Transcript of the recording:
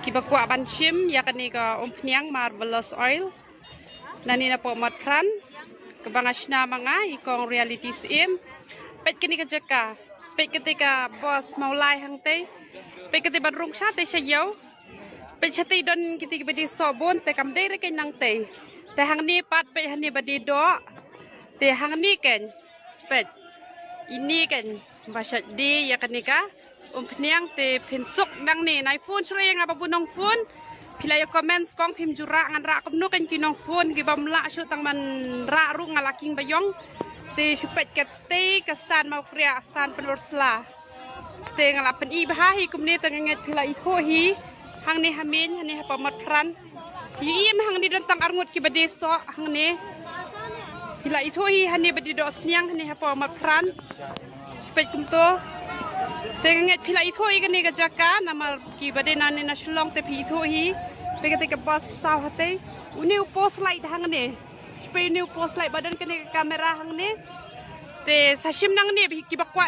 Kibakwa banshim yakni ka umpniang marvelous oil. Nani na po matran. Kabangashna mga ikong reality sim. Pet kini ka jaka. Pet ketika bos maulay hangte. Pet ketika barung siya te siya yaw. Pet siya te don kiti badi sobon te kamday rekin nang te. Te hang ni pat pet hang ni badi do. Te hang ni ken. Pet. Ini kan basyat di yakni ka. Umpniang te pinsuk nang ni nai phone sure yang apa punong phone pilai comments kong pim jura ngan ra komno kan kinong phone gi bamla shu tang man ra ru ngalaking bayong te supet kete kastan mau pria stan penursla te ngalapen i bahahi kumni tengenget pilai tho hi hang ni hamin hani apa mat pran hi hang ni don tang arngut ki badeso hang ni pilai tho hi hani badi do sniang hani apa mat pran supet kumto Tengenget pila itu ikan ni kejaka nama kibade nane nasulong te pi itu hi pegate ke bos saw hate uni upos light hang ne spray ni upos light badan kene kamera hang ne te sashim nang ne kibakwa